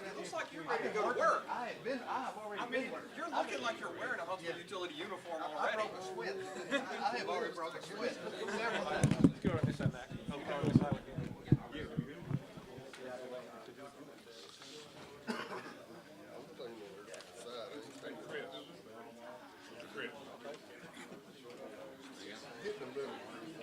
It looks like you're ready to go to work. I have already been working. You're looking like you're wearing a Huntsville utility uniform I already. broke a sweat. I have already broke a sweat several times. Let's go on this side back. Oh, go on this side again.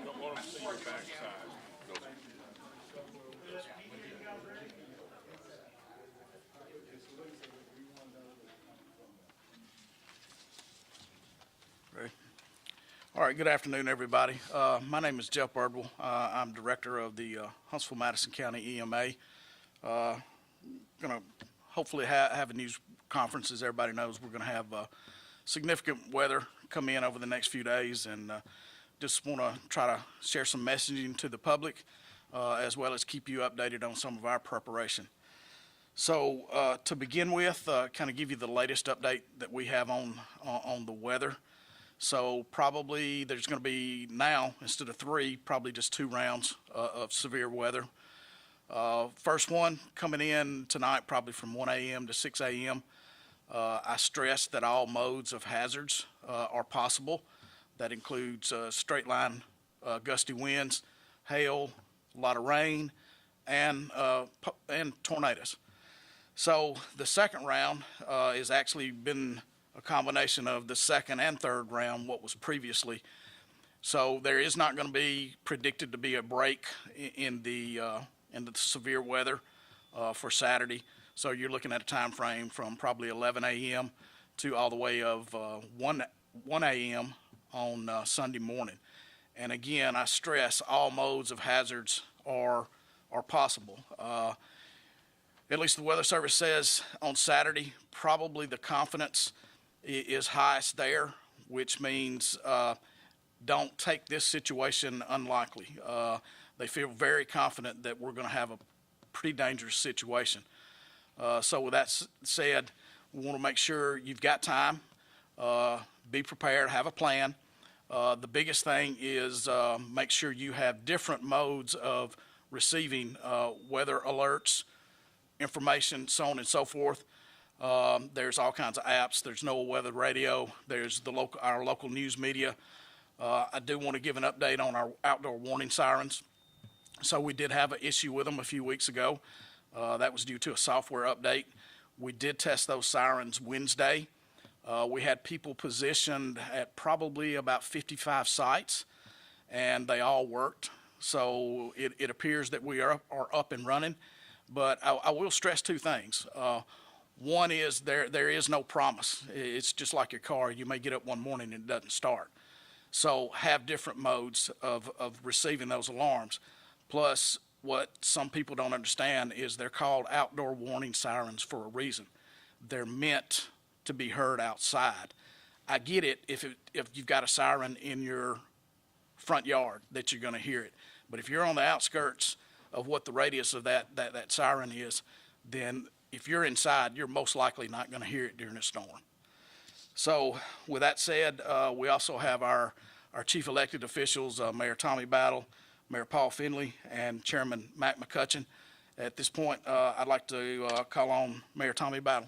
Don't want them to see your backside. All right, good afternoon, everybody. My name is Jeff Birdwell. I'm director of the Huntsville-Madison County EMA. Going to hopefully have a news conference. As everybody knows, we're going to have significant weather come in over the next few days, and just want to try to share some messaging to the public, as well as keep you updated on some of our preparation. So to begin with, kind of give you the latest update that we have on the weather. So probably there's going to be now, instead of 3, probably just 2 rounds of severe weather. First one coming in tonight, probably from 1 a.m. to 6 a.m. I stress that all modes of hazards are possible. That includes straight line gusty winds, hail, a lot of rain, and tornadoes. So the second round has actually been a combination of the second and third round, what was previously. So there is not going to be predicted to be a break in the severe weather for Saturday. So you're looking at a time frame from probably 11 a.m. to all the way of 1 a.m. on Sunday morning. And again, I stress all modes of hazards are possible. At least the Weather Service says on Saturday, probably the confidence is highest there, which means don't take this situation unlikely. They feel very confident that we're going to have a pretty dangerous situation. So with that said, we want to make sure you've got time, be prepared, have a plan. The biggest thing is make sure you have different modes of receiving weather alerts, information, so on and so forth. There's all kinds of apps. There's NOAA Weather Radio. There's our local news media. I do want to give an update on our outdoor warning sirens. So we did have an issue with them a few weeks ago. That was due to a software update. We did test those sirens Wednesday. We had people positioned at probably about 55 sites, and they all worked. So it appears that we are up and running. But I will stress 2 things. One is there is no promise. It's just like your car. You may get up one morning and it doesn't start. So have different modes of receiving those alarms. Plus, what some people don't understand is they're called outdoor warning sirens for a reason. They're meant to be heard outside. I get it if you've got a siren in your front yard that you're going to hear it. But if you're on the outskirts of what the radius of that siren is, then if you're inside, you're most likely not going to hear it during a storm. So with that said, we also have our chief elected officials, Mayor Tommy Battle, Mayor Paul Finley, and Chairman Mac McCutcheon. At this point, I'd like to call on Mayor Tommy Battle.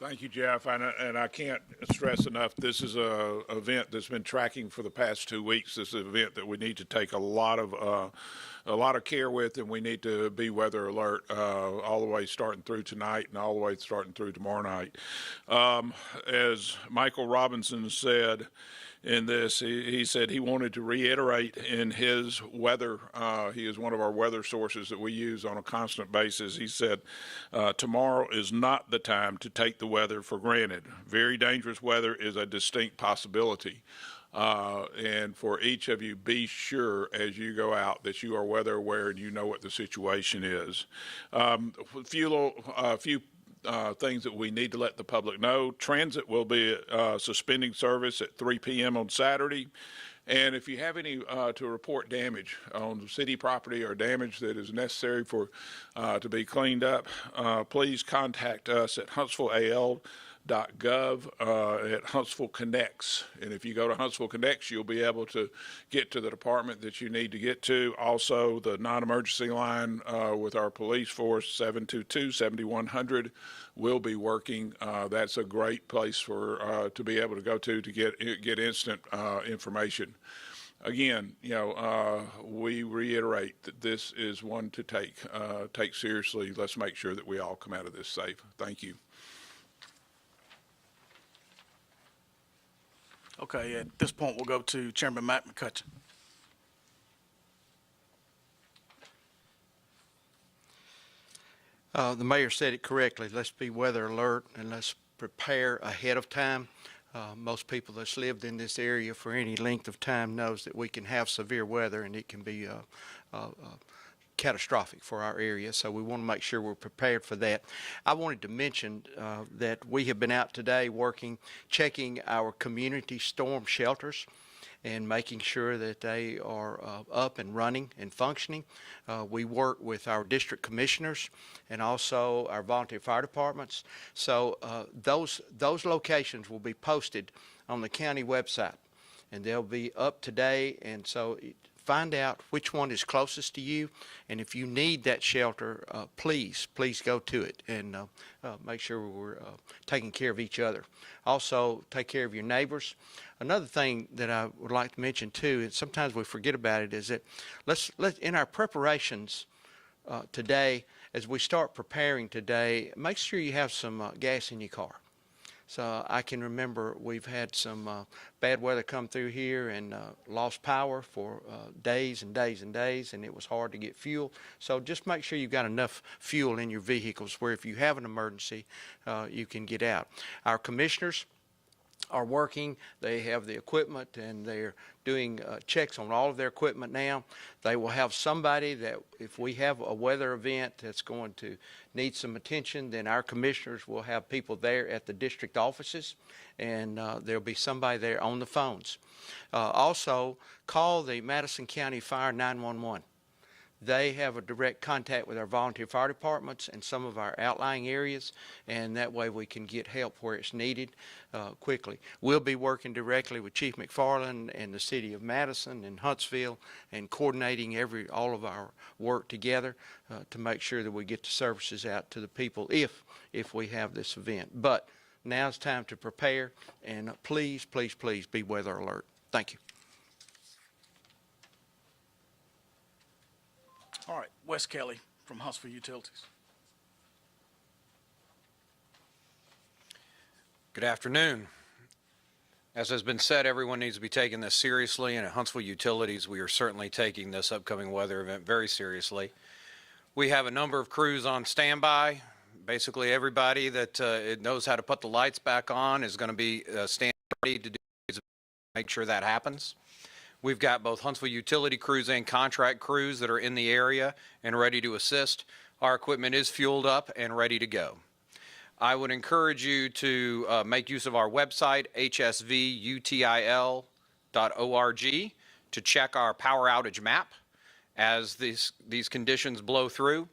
Thank you, Jeff. And I can't stress enough, this is a event that's been tracking for the past 2 weeks. This is an event that we need to take a lot of care with, and we need to be weather alert all the way starting through tonight and all the way starting through tomorrow night. As Michael Robinson said in this, he said he wanted to reiterate in his weather, he is one of our weather sources that we use on a constant basis. He said, tomorrow is not the time to take the weather for granted. Very dangerous weather is a distinct possibility. And for each of you, be sure as you go out that you are weather aware and you know what the situation is. A few things that we need to let the public know. Transit will be suspending service at 3 p.m. on Saturday. And if you have any to report damage on city property or damage that is necessary for to be cleaned up, please contact us at Huntsville AL at Huntsville Connects. And if you go to Huntsville Connects, you'll be able to get to the department that you need to get to. Also, the non-emergency line with our police force, 722-7100, will be working. That's a great place for to be able to go to get instant information. Again, we reiterate that this is one to take seriously. Let's make sure that we all come out of this safe. Thank you. Okay, at this point, we'll go to Chairman Matt McCutcheon. The mayor said it correctly. Let's be weather alert and let's prepare ahead of time. Most people that's lived in this area for any length of time knows that we can have severe weather and it can be catastrophic for our area, so we want to make sure we're prepared for that. I wanted to mention that we have been out today checking our community storm shelters and making sure that they are up and running and functioning. We work with our district commissioners and also our volunteer fire departments. So those locations will be posted on the county website, and they'll be up today. And so find out which one is closest to you, and if you need that shelter, please go to it and make sure we're taking care of each other. Also, take care of your neighbors. Another thing that I would like to mention too, and sometimes we forget about it, is that let's in our preparations today, as we start preparing today, make sure you have some gas in your car. So I can remember we've had some bad weather come through here and lost power for days and days and days, and it was hard to get fuel. So just make sure you've got enough fuel in your vehicles where if you have an emergency, you can get out. Our commissioners are working. They have the equipment and they're doing checks on all of their equipment now. They will have somebody that if we have a weather event that's going to need some attention, then our commissioners will have people there at the district offices, and there'll be somebody there on the phones. Also, call the Madison County Fire 911. They have a direct contact with our volunteer fire departments and some of our outlying areas, and that way we can get help where it's needed quickly. We'll be working directly with Chief McFarland and the city of Madison and Huntsville and coordinating all of our work together to make sure that we get the services out to the people if we have this event. But now it's time to prepare, and please, please, please be weather alert. Thank you. All right, Wes Kelly from Huntsville Utilities. Good afternoon. As has been said, everyone needs to be taking this seriously, and at Huntsville Utilities, we are certainly taking this upcoming weather event very seriously. We have a number of crews on standby. Basically, everybody that knows how to put the lights back on is going to be standing ready to make sure that happens. We've got both Huntsville utility crews and contract crews that are in the area and ready to assist. Our equipment is fueled up and ready to go. I would encourage you to make use of our website, hsvutil.org, to check our power outage map as these conditions blow through.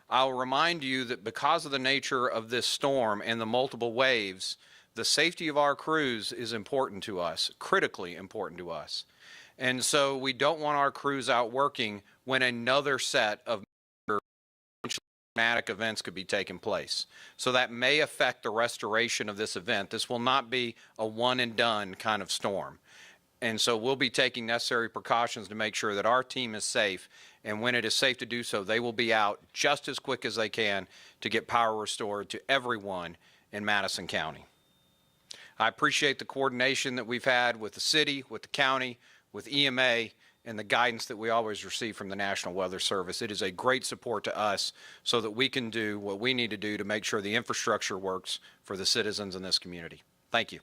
I'll remind you that because of the nature of this storm and the multiple waves, the safety of our crews is important to us, critically important to us. And so we don't want our crews out working when another set of dramatic events could be taking place. So that may affect the restoration of this event. This will not be a one and done kind of storm. And so we'll be taking necessary precautions to make sure that our team is safe. And when it is safe to do so, they will be out just as quick as they can to get power restored to everyone in Madison County. I appreciate the coordination that we've had with the city, with the county, with EMA, and the guidance that we always receive from the National Weather Service. It is a great support to us so that we can do what we need to do to make sure the infrastructure works for the citizens in this community. Thank you.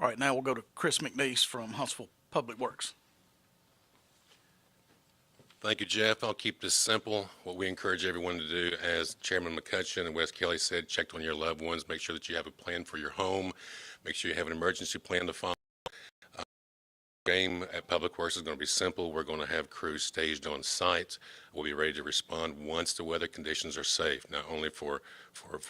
All right, now we'll go to Chris McNeese from Huntsville Public Works. Thank you, Jeff. I'll keep this simple. What we encourage everyone to do, as Chairman McCutcheon and Wes Kelly said, check on your loved ones, make sure that you have a plan for your home, make sure you have an emergency plan to follow. game at Public Works is going to be simple. We're going to have crews staged on site. We'll be ready to respond once the weather conditions are safe, not only for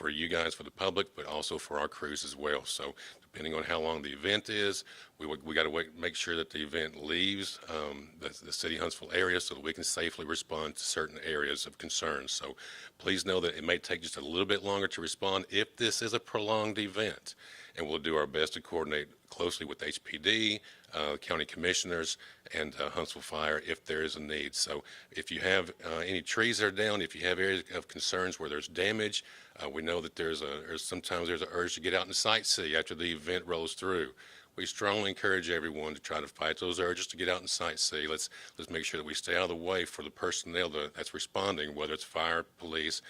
you guys, for the public, but also for our crews as well. So depending on how long the event is, we got to make sure that the event leaves the city Huntsville area so that we can safely respond to certain areas of concern. So please know that it may take just a little bit longer to respond if this is a prolonged event, and we'll do our best to coordinate closely with HPD, county commissioners, and Huntsville Fire if there is a need. So if you have any trees that are down, if you have areas of concerns where there's damage, we know that sometimes there's an urge to get out and sightsee after the event rolls through. We strongly encourage everyone to try to fight those urges to get out and sightsee. Let's make sure that we stay out of the way for the personnel that's responding, whether it's fire, police,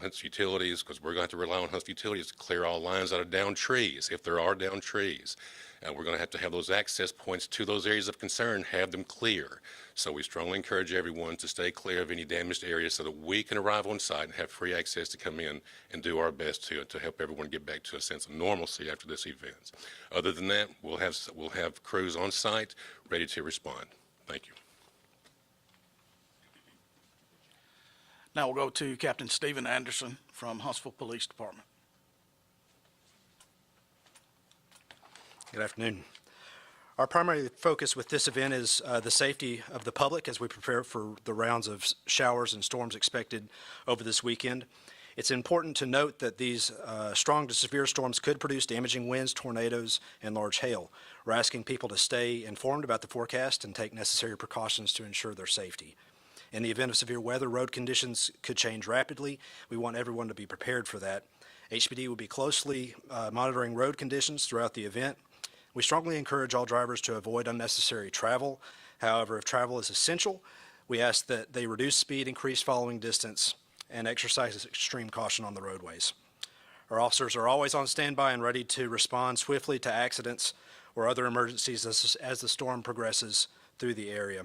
Huntsville Utilities, because we're going to have to rely on Huntsville Utilities to clear all lines out of downed trees, if there are downed trees. We're going to have those access points to those areas of concern, have them clear. So we strongly encourage everyone to stay clear of any damaged areas so that we can arrive on site and have free access to come in and do our best to help everyone get back to a sense of normalcy after this event. Other than that, we'll have crews on site ready to respond. Thank you. Now we'll go to Captain Stephen Anderson from Huntsville Police Department. Good afternoon. Our primary focus with this event is the safety of the public as we prepare for the rounds of showers and storms expected over this weekend. It's important to note that these strong to severe storms could produce damaging winds, tornadoes, and large hail. We're asking people to stay informed about the forecast and take necessary precautions to ensure their safety. In the event of severe weather, road conditions could change rapidly. We want everyone to be prepared for that. HPD will be closely monitoring road conditions throughout the event. We strongly encourage all drivers to avoid unnecessary travel. However, if travel is essential, we ask that they reduce speed, increase following distance, and exercise extreme caution on the roadways. Our officers are always on standby and ready to respond swiftly to accidents or other emergencies as the storm progresses through the area.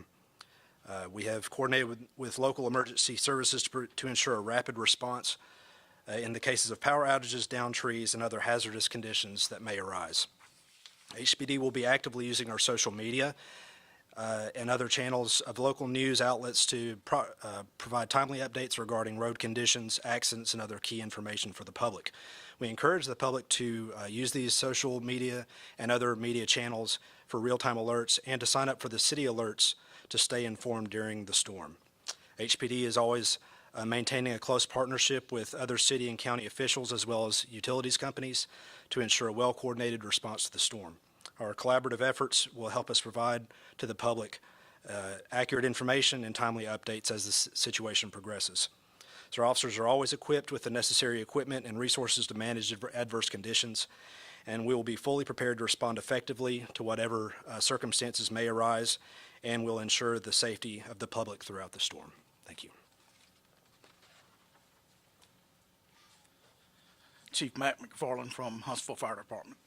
We have coordinated with local emergency services to ensure a rapid response in the cases of power outages, downed trees, and other hazardous conditions that may arise. HPD will be actively using our social media and other channels of local news outlets to provide timely updates regarding road conditions, accidents, and other key information for the public. We encourage the public to use these social media and other media channels for real-time alerts and to sign up for the city alerts to stay informed during the storm. HPD is always maintaining a close partnership with other city and county officials as well as utilities companies to ensure a well-coordinated response to the storm. Our collaborative efforts will help us provide to the public accurate information and timely updates as the situation progresses. So our officers are always equipped with the necessary equipment and resources to manage adverse conditions, and we will be fully prepared to respond effectively to whatever circumstances may arise, and will ensure the safety of the public throughout the storm. Thank you. Chief Matt McFarland from Huntsville Fire Department.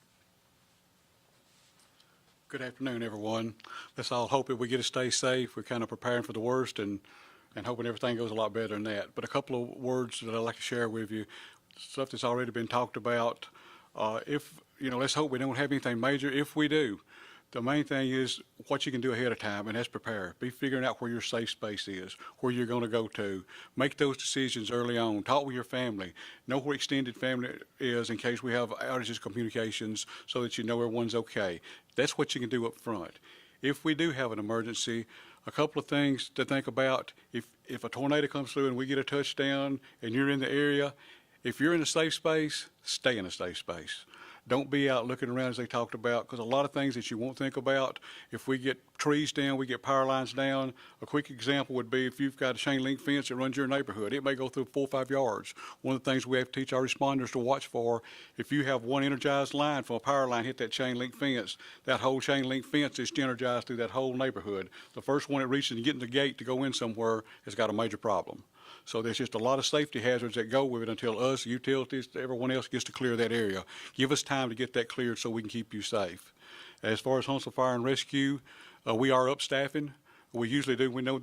Good afternoon, everyone. Let's all hope that we get to stay safe. We're kind of preparing for the worst and hoping everything goes a lot better than that. But a couple of words that I'd like to share with you, stuff that's already been talked about. Let's hope we don't have anything major. If we do, the main thing is what you can do ahead of time, and that's prepare. Be figuring out where your safe space is, where you're going to go to. Make those decisions early on. Talk with your family. Know where extended family is in case we have outages, communications, so that you know everyone's okay. That's what you can do up front. If we do have an emergency, a couple of things to think about. If a tornado comes through and we get a touchdown and you're in the area, if you're in a safe space, stay in a safe space. Don't be out looking around as they talked about, because a lot of things that you won't think about, if we get trees down, we get power lines down. A quick example would be if you've got a chain link fence that runs your neighborhood, it may go through 4 or 5 yards. One of the things we have to teach our responders to watch for, if you have one energized line from a power line hit that chain link fence, that whole chain link fence is energized through that whole neighborhood. The first one it reaches and getting the gate to go in somewhere has got a major problem. So there's just a lot of safety hazards that go with it until us, utilities, everyone else gets to clear that area. Give us time to get that cleared so we can keep you safe. As far as Huntsville Fire and Rescue, we are up staffing. We usually do. We know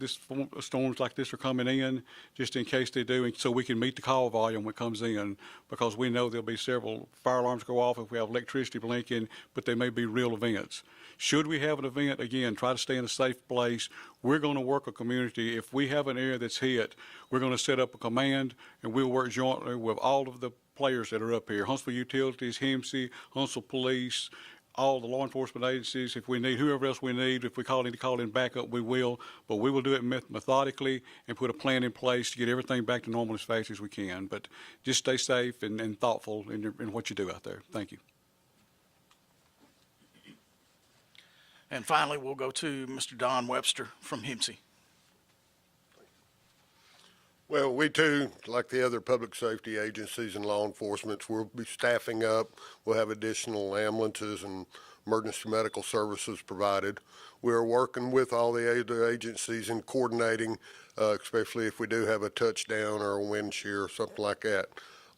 storms like this are coming in, just in case they do, and so we can meet the call volume when it comes in, because we know there'll be several fire alarms go off if we have electricity blinking, but they may be real events. Should we have an event, again, try to stay in a safe place. We're going to work a community. If we have an area that's hit, we're going to set up a command, and we'll work jointly with all of the players that are up here. Huntsville Utilities, HEMC, Huntsville Police, all the law enforcement agencies. If we need whoever else we need, if we call in backup, we will. But we will do it methodically and put a plan in place to get everything back to normal as fast as we can. But just stay safe and thoughtful in what you do out there. Thank you. And finally, we'll go to Mr. Don Webster from HEMC. Well, we too, like the other public safety agencies and law enforcement, we'll be staffing up. We'll have additional ambulances and emergency medical services provided. We're working with all the other agencies and coordinating, especially if we do have a touchdown or a wind shear or something like that.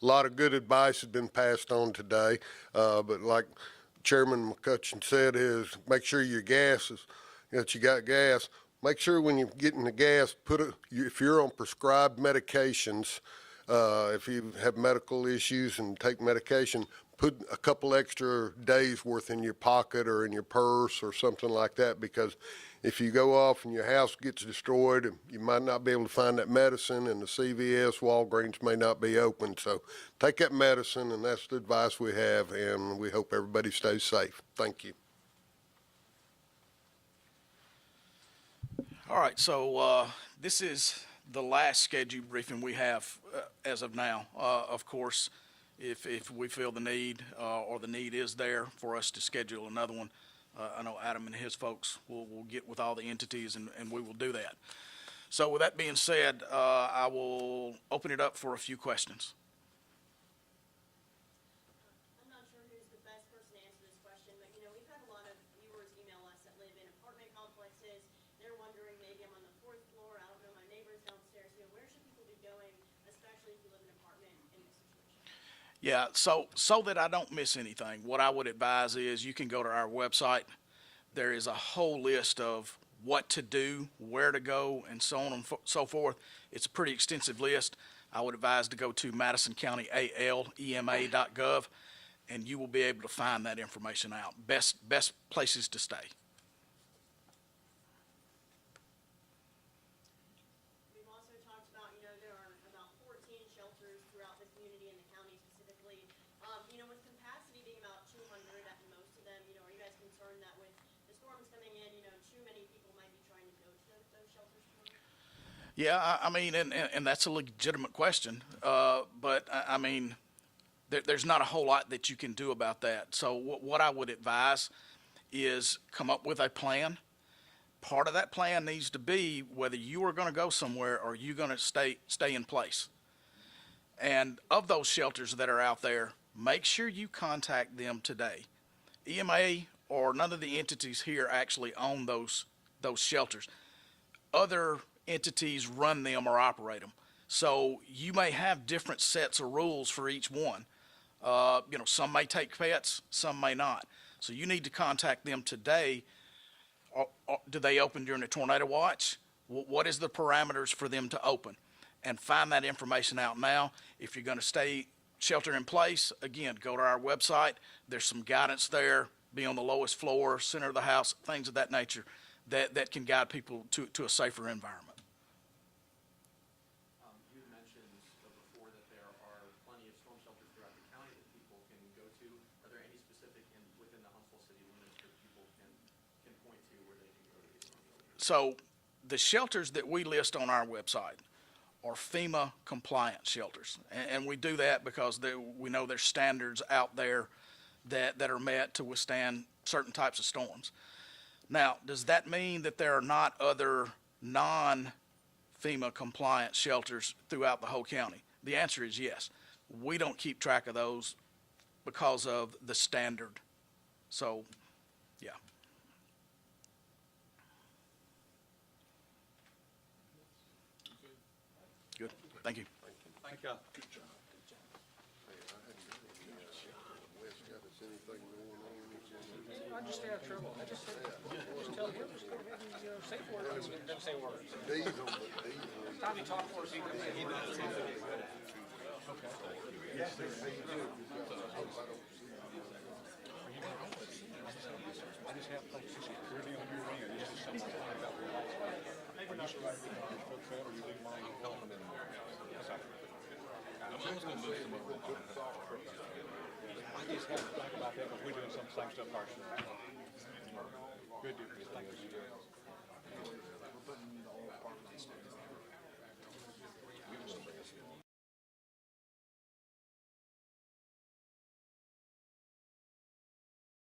A lot of good advice has been passed on today, but like Chairman McCutcheon said, is make sure your gas is, that you got gas. Make sure when you're getting the gas, if you're on prescribed medications, if you have medical issues and take medication, put a couple extra days worth in your pocket or in your purse or something like that, because if you go off and your house gets destroyed, you might not be able to find that medicine, and the CVS, Walgreens may not be open. So take that medicine, and that's the advice we have, and we hope everybody stays safe. Thank you. All right, so this is the last scheduled briefing we have as of now. Of course, if we feel the need or the need is there for us to schedule another one, I know Adam and his folks will get with all the entities and we will do that. So with that being said, I will open it up for a few questions. I'm not sure who's the best person to answer this question, but we've had a lot of viewers email us that live in apartment complexes. They're wondering, maybe I'm on the 4th floor, I don't know my neighbors downstairs. Where should people be going, especially if you live in an apartment in this situation? Yeah, so that I don't miss anything, what I would advise is you can go to our website. There is a whole list of what to do, where to go, and so on and so forth. It's a pretty extensive list. I would advise to go to MadisonCountyAL.EMA.gov, and you will be able to find that information out. Best places to stay. We've also talked about, there are about 14 shelters throughout the community and the county specifically. With capacity being about 200 at most of them, are you guys concerned that with the storms coming in, too many people might be trying to go to those shelters tomorrow? Yeah, I mean, and that's a legitimate question, but I mean, there's not a whole lot that you can do about that. So what I would advise is come up with a plan. Part of that plan needs to be whether you are going to go somewhere or you're going to stay in place. And of those shelters that are out there, make sure you contact them today. EMA or none of the entities here actually own those shelters. Other entities run them or operate them. So you may have different sets of rules for each one. Some may take pets, some may not. So you need to contact them today. Do they open during a tornado watch? What is the parameters for them to open? And find that information out now. If you're going to stay shelter in place, again, go to our website. There's some guidance there. Be on the lowest floor, center of the house, things of that nature that can guide people to a safer environment. You mentioned before that there are plenty of storm shelters throughout the county that people can go to. Are there any specific within the Huntsville city limits that people can point to where they can go to these storm shelters? So the shelters that we list on our website are FEMA compliant shelters. And we do that because we know there's standards out there that are met to withstand certain types of storms. Now, does that mean that there are not other non-FEMA compliant shelters throughout the whole county? The answer is yes. We don't keep track of those because of the standard. So, yeah. Good. Thank you. Thank you. I just stay out of trouble. I just tell him to stay. say words. Don't say words. Diesel. Tommy, talk for us. I just have to think about that because we're doing some same stuff ourselves. Good deal. Thank you.